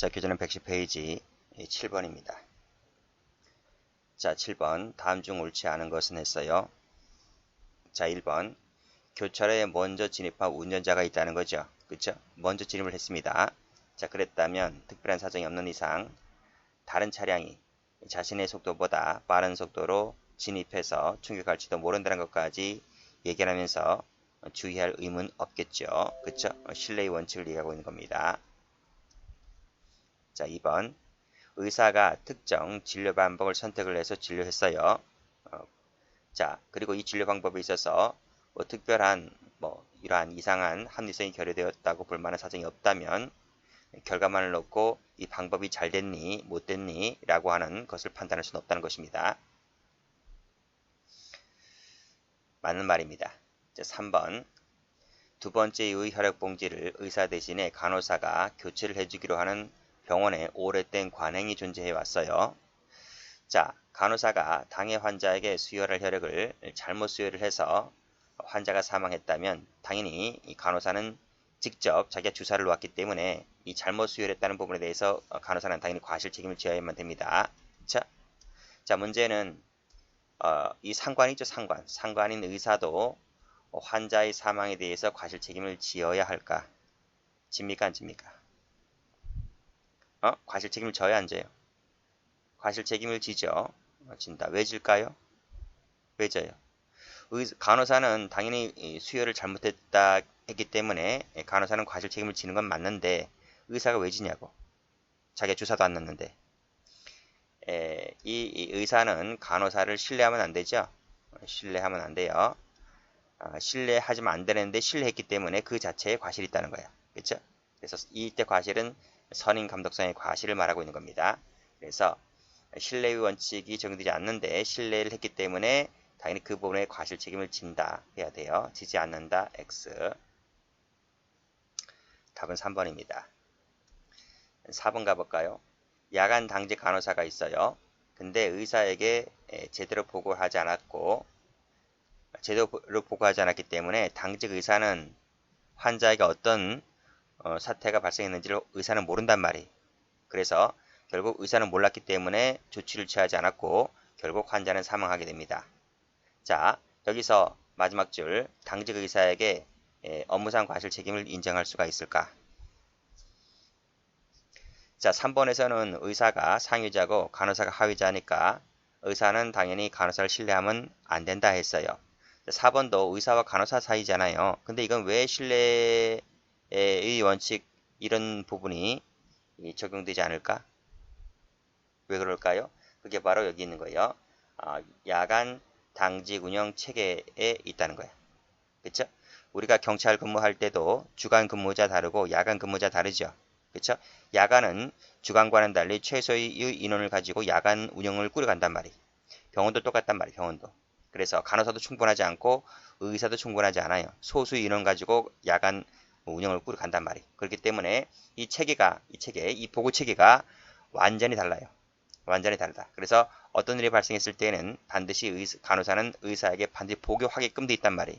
자, 교재는 110페이지 7번입니다. 자, 7번. 다음 중 옳지 않은 것은 했어요. 자, 1번. 교차로에 먼저 진입한 운전자가 있다는 거죠. 그쵸? 먼저 진입을 했습니다. 자, 그랬다면 특별한 사정이 없는 이상 다른 차량이 자신의 속도보다 빠른 속도로 진입해서 충격할지도 모른다는 것까지 얘기하면서 주의할 의무는 없겠죠. 그쵸? 신뢰의 원칙을 얘기하고 있는 겁니다. 자, 2번. 의사가 특정 진료 방법을 선택을 해서 진료했어요. 자, 그리고 이 진료 방법에 있어서 특별한 이러한 이상한 합리성이 결여되었다고 볼 만한 사정이 없다면 결과만을 놓고 이 방법이 잘 됐니 못 됐니 라고 하는 것을 판단할 수는 없다는 것입니다. 맞는 말입니다. 자, 3번. 두 번째의 혈액봉지를 의사 대신에 간호사가 교체를 해주기로 하는 병원에 오래된 관행이 존재해 왔어요. 자, 간호사가 당해 환자에게 수혈할 혈액을 잘못 수혈을 해서 환자가 사망했다면 당연히 이 간호사는 직접 자기가 주사를 놓았기 때문에 이 잘못 수혈했다는 부분에 대해서 간호사는 당연히 과실 책임을 져야만 됩니다. 자, 문제는 이 상관이죠, 상관. 상관인 의사도 환자의 사망에 대해서 과실 책임을 지어야 할까? 집니까, 안 집니까? 과실 책임을 져야 안 져요? 과실 책임을 지죠. 진다. 왜 질까요? 왜 져요? 간호사는 당연히 수혈을 잘못했다 했기 때문에 간호사는 과실 책임을 지는 건 맞는데 의사가 왜 지냐고. 자기가 주사도 안 넣는데. 이 의사는 간호사를 신뢰하면 안 되죠. 신뢰하면 안 돼요. 신뢰하지만 안 되는데 신뢰했기 때문에 그 자체에 과실이 있다는 거야. 그렇죠? 그래서 이때 과실은 선임 감독성의 과실을 말하고 있는 겁니다. 그래서 신뢰의 원칙이 적용되지 않는데 신뢰를 했기 때문에 당연히 그 부분에 과실 책임을 진다 해야 돼요. 지지 않는다 X. 답은 3번입니다. 4번 가볼까요? 야간 당직 간호사가 있어요. 근데 의사에게 제대로 보고하지 않았고 제대로 보고하지 않았기 때문에 당직 의사는 환자에게 어떤 사태가 발생했는지를 의사는 모른단 말이에요. 그래서 결국 의사는 몰랐기 때문에 조치를 취하지 않았고 결국 환자는 사망하게 됩니다. 자, 여기서 마지막 줄 당직 의사에게 업무상 과실 책임을 인정할 수가 있을까? 자, 3번에서는 의사가 상위자고 간호사가 하위자니까 의사는 당연히 간호사를 신뢰하면 안 된다 했어요. 4번도 의사와 간호사 사이잖아요. 근데 이건 왜 신뢰의 원칙 이런 부분이 적용되지 않을까? 왜 그럴까요? 그게 바로 여기 있는 거예요. 야간 당직 운영 체계에 있다는 거예요. 그쵸? 우리가 경찰 근무할 때도 주간 근무자 다르고 야간 근무자 다르죠. 그쵸? 야간은 주간과는 달리 최소의 인원을 가지고 야간 운영을 꾸려간단 말이에요. 병원도 똑같단 말이에요. 병원도. 그래서 간호사도 충분하지 않고 의사도 충분하지 않아요. 소수 인원 가지고 야간 운영을 꾸려간단 말이에요. 그렇기 때문에 이 보고 체계가 완전히 달라요. 완전히 다르다. 그래서 어떤 일이 발생했을 때는 반드시 간호사는 의사에게 반드시 보고하게끔 돼 있단 말이에요.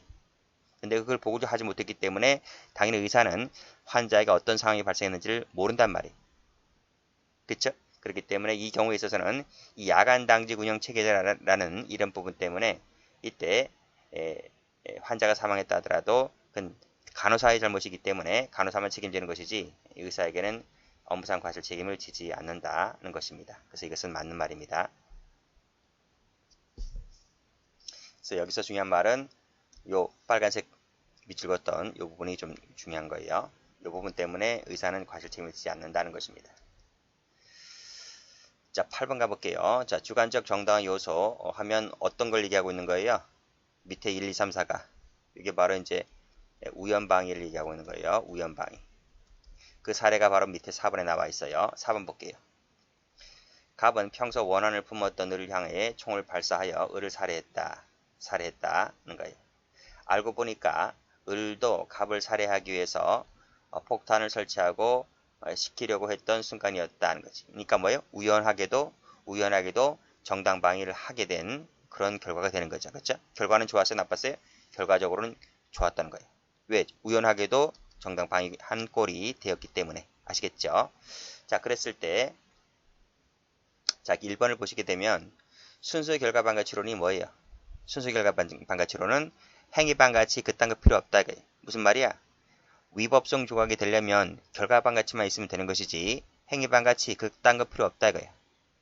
근데 그걸 보고도 하지 못했기 때문에 당연히 의사는 환자에게 어떤 상황이 발생했는지를 모른단 말이에요. 그쵸? 그렇기 때문에 이 경우에 있어서는 이 야간 당직 운영 체계라는 이런 부분 때문에 이때 환자가 사망했다 하더라도 그건 간호사의 잘못이기 때문에 간호사만 책임지는 것이지 의사에게는 업무상 과실 책임을 지지 않는다는 것입니다. 그래서 이것은 맞는 말입니다. 그래서 여기서 중요한 말은 요 빨간색 밑줄 긋던 요 부분이 좀 중요한 거예요. 요 부분 때문에 의사는 과실 책임을 지지 않는다는 것입니다. 자, 8번 가볼게요. 자, 주관적 정당한 요소 하면 어떤 걸 얘기하고 있는 거예요? 밑에 1, 2, 3, 4가. 이게 바로 이제 우연방위를 얘기하고 있는 거예요. 우연방위. 그 사례가 바로 밑에 4번에 나와 있어요. 4번 볼게요. 갑은 평소 원한을 품었던 을을 향해 총을 발사하여 을을 살해했다는 거예요. 알고 보니까 을도 갑을 살해하기 위해서 폭탄을 설치하고 시키려고 했던 순간이었다는 거지. 그러니까 뭐예요? 우연하게도 정당방위를 하게 된 그런 결과가 되는 거죠. 그렇죠? 결과는 좋았어요? 나빴어요? 결과적으로는 좋았다는 거예요. 왜? 우연하게도 정당방위한 꼴이 되었기 때문에. 아시겠죠? 자, 그랬을 때, 자, 1번을 보시게 되면 순수 결과 반가치론이 뭐예요? 순수 결과 반가치론은 행위 반가치 그딴 거 필요 없다. 무슨 말이야? 위법성 조각이 되려면 결과 반가치만 있으면 되는 것이지 행위 반가치 그딴 거 필요 없다 이거예요.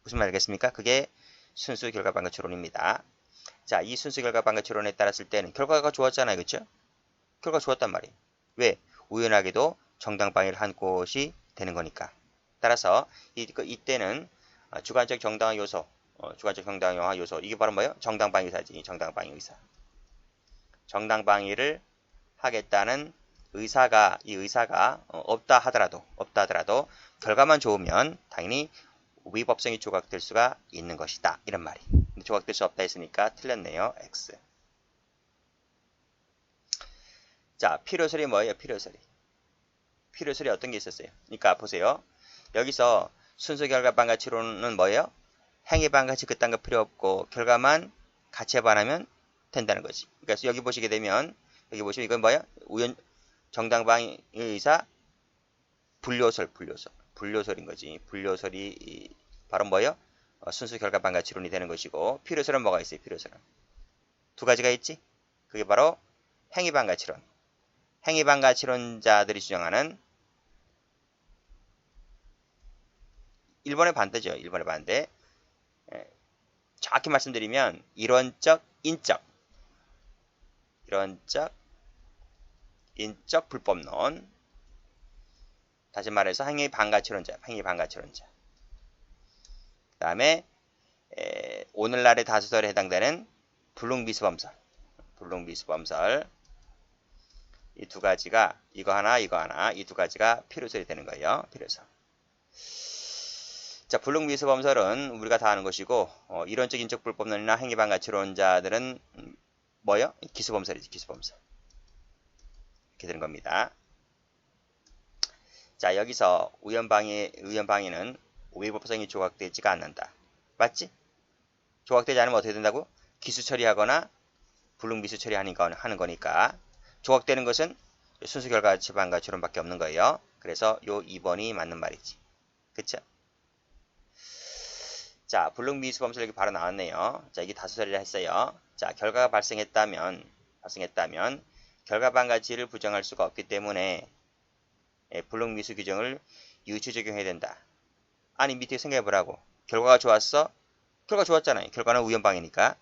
무슨 말이겠습니까? 그게 순수 결과 반가치론입니다. 자, 이 순수 결과 반가치론에 따랐을 때는 결과가 좋았잖아요. 그렇죠? 결과가 좋았단 말이에요. 왜? 우연하게도 정당 방위를 한 곳이 되는 거니까. 따라서 이때는 주관적 정당화 요소, 주관적 정당화 요소 이게 바로 뭐예요? 정당 방위 의사지. 정당 방위 의사. 정당 방위를 하겠다는 이 의사가 없다 하더라도 결과만 좋으면 당연히 위법성이 조각될 수가 있는 것이다. 이런 말이. 근데 조각될 수 없다 했으니까 틀렸네요. X. 자, 필요설이 뭐예요? 필요설이. 필요설이 어떤 게 있었어요? 그러니까 보세요. 여기서 순수 결과 반가치론은 뭐예요? 행위 반가치 그딴 거 필요 없고 결과만 가치에 반하면 된다는 거지. 그러니까 여기 보시게 되면 여기 보시면 이건 뭐예요? 정당 방위 의사 분료설인 거지. 분료설이 바로 뭐예요? 순수 결과 반가치론이 되는 것이고 필요설은 뭐가 있어요? 필요설은 두 가지가 있지. 그게 바로 행위 반가치론. 행위 반가치론자들이 주장하는 1번의 반대죠. 1번의 반대. 정확히 말씀드리면 이론적, 인적 불법론. 다시 말해서 행위 반가치론자. 그 다음에 오늘날의 다수설에 해당되는 블룸비스범설. 이 두 가지가 이거 하나 이 두 가지가 필요설이 되는 거예요. 필요설. 자, 블룸비스범설은 우리가 다 아는 것이고 이론적 인적 불법론이나 행위 반가치론자들은 뭐요? 기수범설이지. 기수범설. 이렇게 되는 겁니다. 자, 여기서 우연방위는 위법성이 조각되지가 않는다. 맞지? 조각되지 않으면 어떻게 된다고? 기수 처리하거나 블룸비스 처리하는 거니까 조각되는 것은 순수 결과 반가치론밖에 없는 거예요. 그래서 요 2번이 맞는 말이지. 그쵸? 자, 블룸비스 범설 여기 바로 나왔네요. 자, 이게 다수설이라 했어요. 자, 결과가 발생했다면 결과 반가치를 부정할 수가 없기 때문에 블룸비스 규정을 유추 적용해야 된다. 아니, 밑에 생각해보라고. 결과가 좋았어? 결과 좋았잖아요. 결과는 우연방이니까.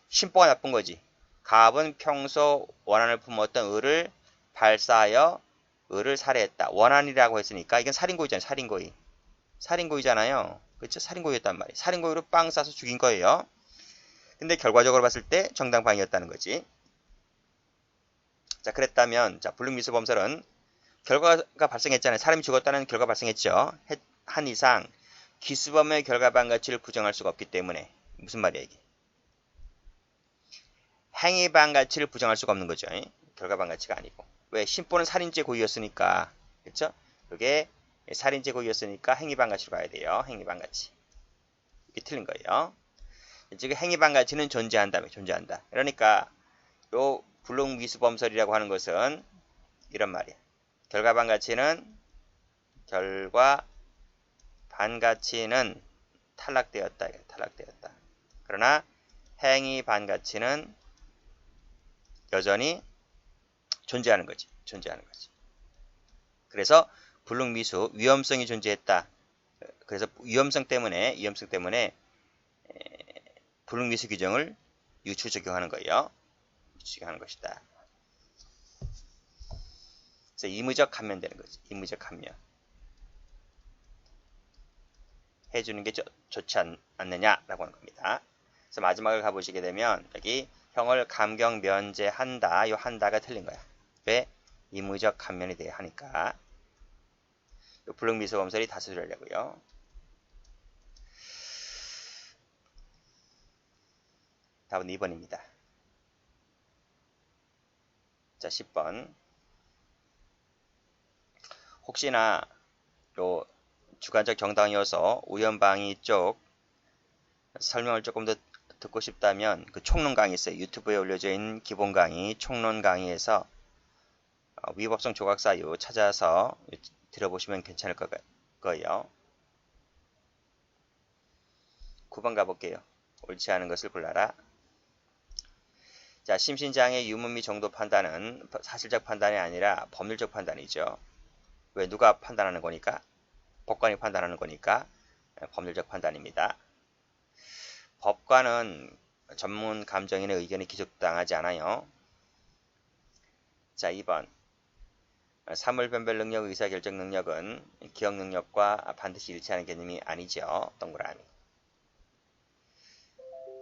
심보가 나쁜 거지. 갑은 평소 원한을 품었던 을을 발사하여 을을 살해했다. 원한이라고 했으니까 이건 살인고의잖아요. 살인고의잖아요. 그렇죠? 살인고의였단 말이에요. 살인고의로 빵 쏴서 죽인 거예요. 근데 결과적으로 봤을 때 정당방위였다는 거지. 자, 그랬다면 자, 블룸비스 범설은 결과가 발생했잖아요. 사람이 죽었다는 결과 발생했죠. 한 이상 기수범의 결과 반가치를 부정할 수가 없기 때문에 무슨 말이야 이게? 행위 반가치를 부정할 수가 없는 거죠. 결과 반가치가 아니고. 왜? 심보는 살인죄 고의였으니까. 그렇죠? 그게 살인죄 고의였으니까 행위 반가치로 가야 돼요. 행위 반가치. 이게 틀린 거예요. 지금 행위 반가치는 존재한다. 그러니까 요 블룸비스 범설이라고 하는 것은 이런 말이야. 결과 반가치는 탈락되었다. 그러나 행위 반가치는 여전히 존재하는 거지. 그래서 블룸비스 위험성이 존재했다. 그래서 위험성 때문에 블룸비스 규정을 유추 적용하는 거예요. 적용하는 것이다. 그래서 의무적 감면 되는 거지. 의무적 감면. 해주는 게 좋지 않느냐라고 하는 겁니다. 그래서 마지막을 가보시게 되면 여기 형을 감경 면제한다. 요 한다가 틀린 거야. 왜? 의무적 감면이 돼야 하니까. 요 블룸비스 범설이 다수설이라고요. 답은 2번입니다. 자, 10번. 혹시나 요 주관적 정당이어서 우연방위 쪽 설명을 조금 더 듣고 싶다면 그 총론 강의 있어요. 유튜브에 올려져 있는 기본 강의 총론 강의에서 위법성 조각사유 찾아서 들어보시면 괜찮을 것 거예요. 9번 가볼게요. 옳지 않은 것을 골라라. 자, 심신장애 유무 및 정도 판단은 사실적 판단이 아니라 법률적 판단이죠. 왜 누가 판단하는 거니까? 법관이 판단하는 거니까 법률적 판단입니다. 법관은 전문 감정인의 의견이 기속당하지 않아요. 자, 2번. 사물 변별 능력, 의사결정 능력은 기억 능력과 반드시 일치하는 개념이 아니죠. 동그라미.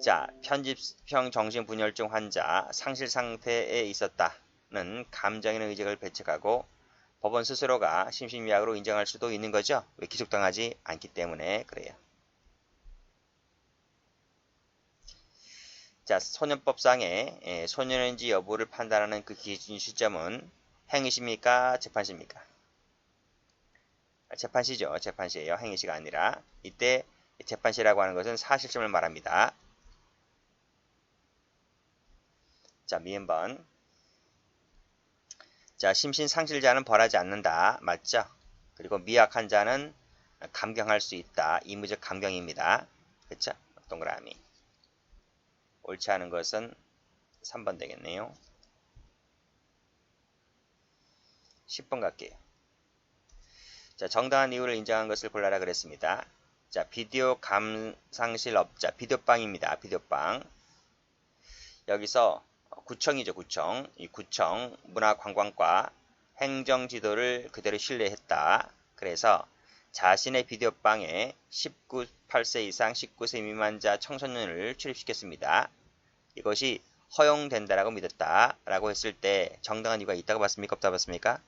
자, 편집형 정신분열증 환자 상실 상태에 있었다는 감정인의 의견을 배척하고 법원 스스로가 심신미약으로 인정할 수도 있는 거죠. 왜 기속당하지 않기 때문에 그래요. 자, 소년법상의 소년인지 여부를 판단하는 그 기준 시점은 행위시입니까? 재판시입니까? 재판시죠. 재판시예요. 행위시가 아니라. 이때 재판시라고 하는 것은 사실점을 말합니다. 자, 미음번. 자, 심신상실자는 벌하지 않는다. 맞죠? 그리고 미약한 자는 감경할 수 있다. 의무적 감경입니다. 그쵸? 동그라미. 옳지 않은 것은 3번 되겠네요. 10번 갈게요. 자, 정당한 이유를 인정한 것을 골라라 그랬습니다. 자, 비디오 감상실 업자, 비디오방입니다. 비디오방. 여기서 구청이죠, 구청. 이 구청 문화관광과 행정지도를 그대로 신뢰했다. 그래서 자신의 비디오방에 18세 이상 19세 미만자 청소년을 출입시켰습니다. 이것이 허용된다라고 믿었다. 라고 했을 때 정당한 이유가 있다고 봤습니까? 없다고 봤습니까?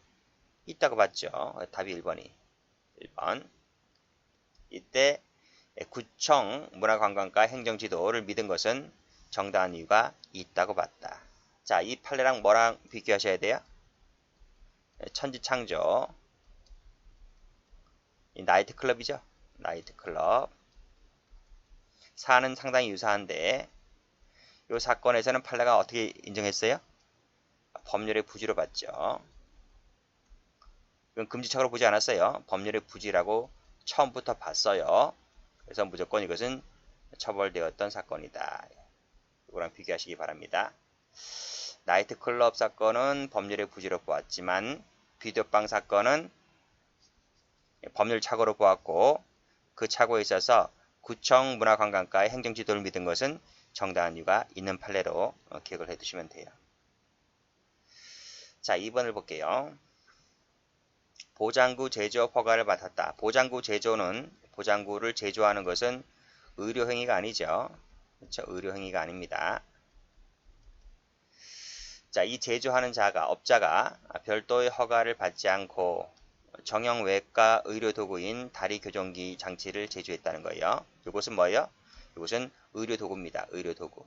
있다고 봤죠. 답이 1번이. 1번. 이때 구청 문화관광과 행정지도를 믿은 것은 정당한 이유가 있다고 봤다. 자, 이 판례랑 뭐랑 비교하셔야 돼요? 천지창조. 이 나이트클럽이죠. 나이트클럽. 사안은 상당히 유사한데 이 사건에서는 판례가 어떻게 인정했어요? 법률의 부지로 봤죠. 이건 금지척으로 보지 않았어요. 법률의 부지라고 처음부터 봤어요. 그래서 무조건 이것은 처벌되었던 사건이다. 이거랑 비교하시기 바랍니다. 나이트클럽 사건은 법률의 부지로 보았지만 비디오방 사건은 법률 착오로 보았고 그 착오에 있어서 구청 문화관광과의 행정지도를 믿은 것은 정당한 이유가 있는 판례로 기억을 해두시면 돼요. 자, 2번을 볼게요. 보장구 제조 허가를 맡았다. 보장구 제조는 보장구를 제조하는 것은 의료행위가 아니죠. 그렇죠? 의료행위가 아닙니다. 자, 이 제조하는 자가, 업자가 별도의 허가를 받지 않고 정형외과 의료도구인 다리교정기 장치를 제조했다는 거예요. 이것은 뭐예요? 이것은 의료도구입니다. 의료도구.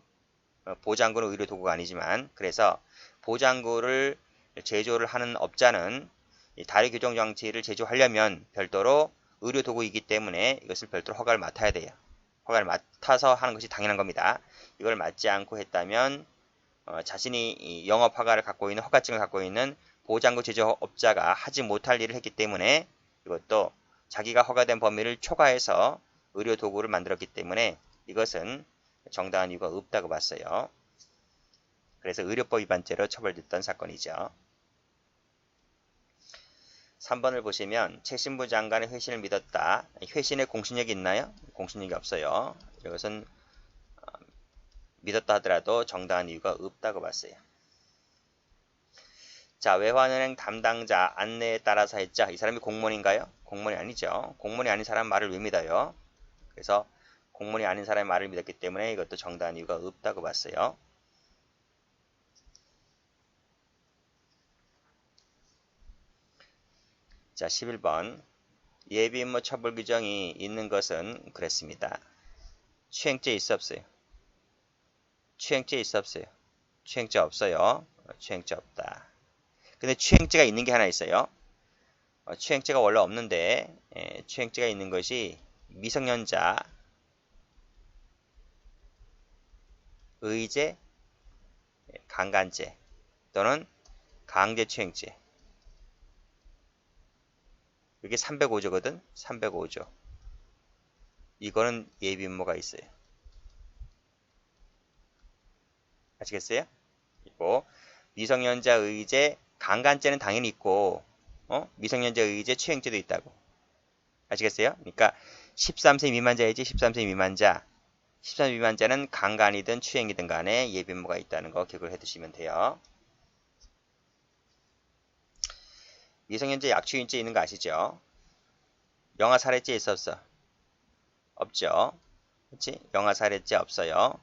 보장구는 의료도구가 아니지만 그래서 보장구를 제조를 하는 업자는 이 다리교정 장치를 제조하려면 별도로 의료도구이기 때문에 이것을 별도로 허가를 맡아야 돼요. 허가를 맡아서 하는 것이 당연한 겁니다. 이걸 맡지 않고 했다면 자신이 영업 허가를 갖고 있는 허가증을 갖고 있는 보장구 제조업자가 하지 못할 일을 했기 때문에 이것도 자기가 허가된 범위를 초과해서 의료도구를 만들었기 때문에 이것은 정당한 이유가 없다고 봤어요. 그래서 의료법 위반죄로 처벌됐던 사건이죠. 3번을 보시면 최신부 장관의 회신을 믿었다. 회신에 공신력이 있나요? 공신력이 없어요. 이것은 믿었다 하더라도 정당한 이유가 없다고 봤어요. 자, 외환은행 담당자 안내에 따라서 했죠. 이 사람이 공무원인가요? 공무원이 아니죠. 공무원이 아닌 사람 말을 왜 믿어요? 그래서 공무원이 아닌 사람의 말을 믿었기 때문에 이것도 정당한 이유가 없다고 봤어요. 자, 11번. 예비임무 처벌 규정이 있는 것은 그랬습니다. 추행죄 있어 없어요? 추행죄 있어 없어요? 추행죄 없어요. 추행죄 없다. 근데 추행죄가 있는 게 하나 있어요. 추행죄가 원래 없는데 추행죄가 있는 것이 미성년자 의제, 강간죄 또는 강제추행죄 이게 305조거든. 305조. 이거는 예비음모가 있어요. 아시겠어요? 그리고 미성년자 의제 강간죄는 당연히 있고 미성년자 의제 추행죄도 있다고. 아시겠어요? 그러니까 13세 미만자이지 13세 미만자. 13세 미만자는 강간이든 추행이든 간에 예비음모가 있다는 거 기억을 해두시면 돼요. 미성년자 약추인죄 있는 거 아시죠? 영아살해죄 있었어? 없죠? 그렇지? 영아살해죄 없어요.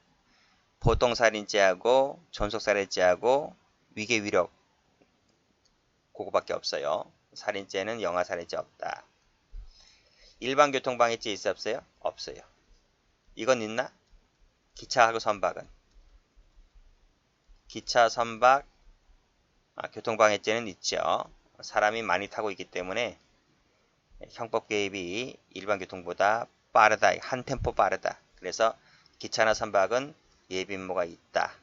보통살인죄하고 존속살해죄하고 위계위력 그거밖에 없어요. 살인죄는 영아살해죄 없다. 일반교통방해죄 있어 없어요? 없어요. 이건 있나? 기차하고 선박은. 기차, 선박, 교통방해죄는 있죠. 사람이 많이 타고 있기 때문에 형법 개입이 일반교통보다 빠르다. 한 템포 빠르다. 그래서 기차나 선박은 예비음모가 있다.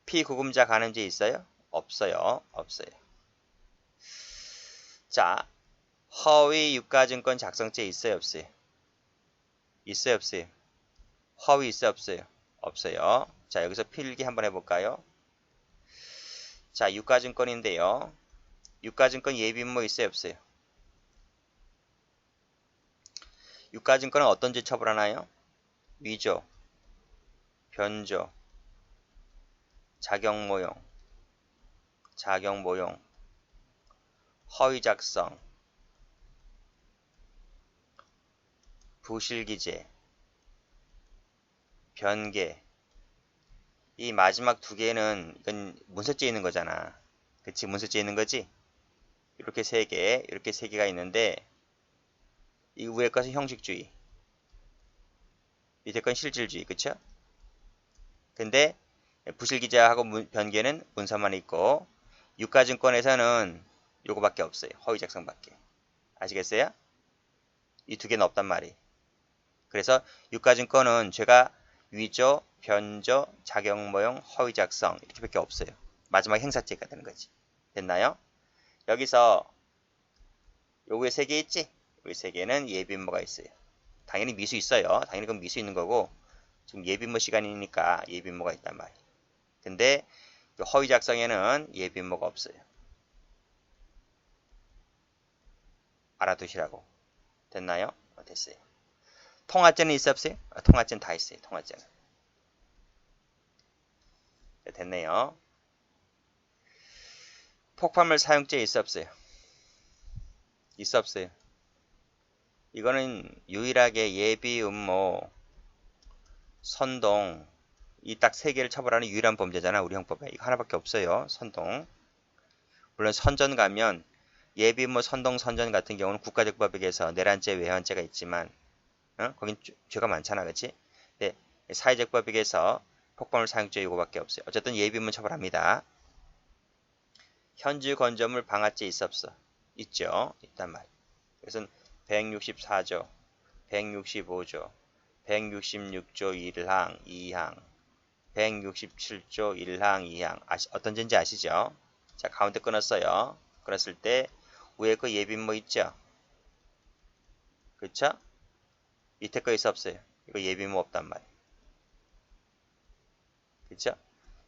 피구금자 간음죄 있어요? 없어요. 없어요. 자, 허위 유가증권 작성죄 있어요? 없어요? 있어요? 없어요? 허위 있어요? 없어요? 없어요. 자, 여기서 필기 한번 해볼까요? 자, 유가증권인데요. 유가증권 예비음모 있어요? 없어요? 유가증권은 어떤 죄 처벌하나요? 위조, 변조, 자격모용, 허위작성, 부실기재, 변개. 이 마지막 두 개는 이건 문서죄 있는 거잖아. 그치? 문서죄 있는 거지? 이렇게 세 개, 이렇게 세 개가 있는데 이 위에 것은 형식주의, 밑에 건 실질주의, 그쵸? 근데 부실기재하고 변개는 문서만 있고 유가증권에서는 요거밖에 없어요. 허위작성밖에. 아시겠어요? 이 두 개는 없단 말이에요. 그래서 유가증권은 죄가 위조, 변조, 자격모용, 허위작성 이렇게밖에 없어요. 마지막 행사죄가 되는 거지. 됐나요? 여기서 요거에 세 개 있지? 여기 세 개는 예비음모가 있어요. 당연히 미수 있어요. 당연히 그건 미수 있는 거고 지금 예비음모 시간이니까 예비음모가 있단 말이에요. 근데 허위작성에는 예비음모가 없어요. 알아두시라고. 됐나요? 됐어요. 통화죄는 있어 없어요? 통화죄는 다 있어요. 통화죄는. 됐네요. 폭발물 사용죄 있어 없어요? 있어 없어요? 이거는 유일하게 예비, 음모, 선동 이 딱 세 개를 처벌하는 유일한 범죄잖아. 우리 형법에. 이거 하나밖에 없어요. 선동. 물론 선전 가면 예비, 음모, 선동, 선전 같은 경우는 국가적법에서 내란죄, 외환죄가 있지만 거긴 죄가 많잖아. 그치? 네, 사회적법에서 폭발물 사용죄 이거밖에 없어요. 어쨌든 예비, 음모 처벌합니다. 현주 건조물 방화죄 있어 없어? 있죠. 있단 말이에요. 그것은 164조, 165조, 166조 1항, 2항, 167조 1항, 2항. 어떤 죄인지 아시죠? 자, 가운데 끊었어요. 끊었을 때 위에 거 예비음모 있죠? 그쵸? 밑에 거 있어 없어요? 이거 예비음모 없단 말이에요. 그쵸?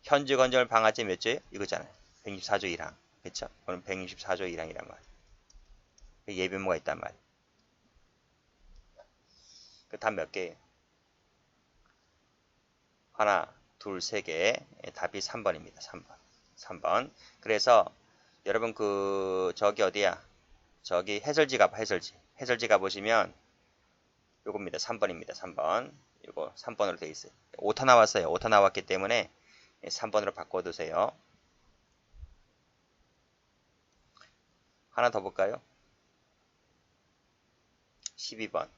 현주 건조물 방화죄 몇 조예요? 이거잖아요. 164조 1항. 그쵸? 그럼 164조 1항이란 말이에요. 예비음모가 있단 말이에요. 그 답 몇 개예요? 하나, 둘, 세 개. 답이 3번입니다. 3번. 3번. 그래서 여러분 저기 어디야? 저기 해설지 가봐. 해설지 가보시면 요겁니다. 3번입니다. 3번. 이거 3번으로 돼 있어요. 오타 나왔어요. 오타 나왔기 때문에 3번으로 바꿔두세요. 하나 더 볼까요? 12번.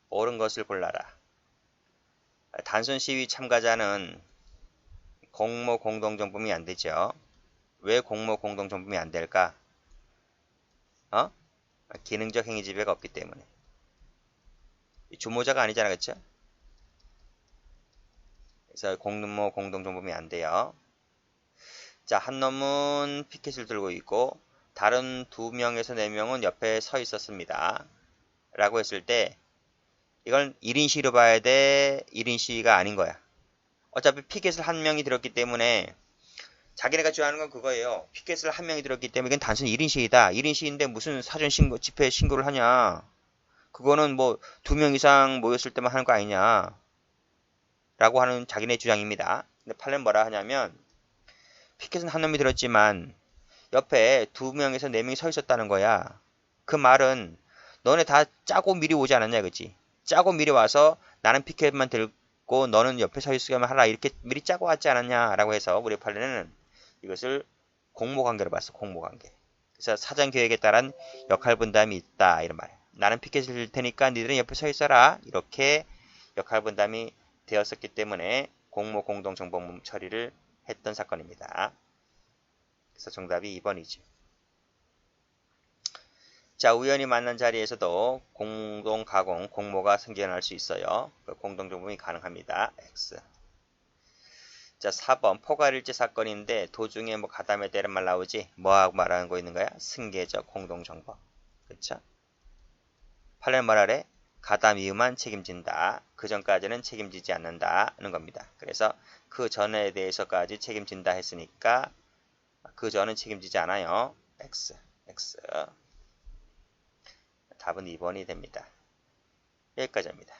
옳은 것을 골라라. 단순 시위 참가자는 공모 공동정범이 안 되죠. 왜 공모 공동정범이 안 될까? 기능적 행위 지배가 없기 때문에. 주모자가 아니잖아, 그쵸? 그래서 공모 공동정범이 안 돼요. 자, 한 놈은 피켓을 들고 있고 다른 2명에서 4명은 옆에 서 있었습니다. 라고 했을 때 이걸 1인 시위로 봐야 돼? 1인 시위가 아닌 거야. 어차피 피켓을 한 명이 들었기 때문에 자기네가 주장하는 건 그거예요. 피켓을 한 명이 들었기 때문에 이건 단순히 1인 시위다. 1인 시위인데 무슨 사전 신고, 집회 신고를 하냐. 그거는 뭐 2명 이상 모였을 때만 하는 거 아니냐. 라고 하는 자기네 주장입니다. 근데 판례는 뭐라 하냐면 피켓은 한 놈이 들었지만 옆에 2명에서 4명이 서 있었다는 거야. 그 말은 너네 다 짜고 미리 오지 않았냐 그치? 짜고 미리 와서 나는 피켓만 들고 너는 옆에 서 있으면 하라 이렇게 미리 짜고 왔지 않았냐 라고 해서 우리 판례는 이것을 공모관계로 봤어. 공모관계. 그래서 사전계획에 따른 역할 분담이 있다 이런 말이야. 나는 피켓을 들 테니까 니들은 옆에 서 있어라 이렇게 역할 분담이 되었었기 때문에 공모 공동정보 처리를 했던 사건입니다. 그래서 정답이 2번이지. 자, 우연히 만난 자리에서도 공동 가공, 공모가 생겨날 수 있어요. 공동정범이 가능합니다. X. 자, 4번 포괄일지 사건인데 도중에 뭐 가담에 대한 말 나오지? 뭐하고 말하는 거 있는 거야? 승계적 공동정범. 그쵸? 판례는 뭐라래? 가담 이후만 책임진다. 그 전까지는 책임지지 않는다는 겁니다. 그래서 그 전에 대해서까지 책임진다 했으니까 그 전은 책임지지 않아요. X. X. 답은 2번이 됩니다. 여기까지입니다.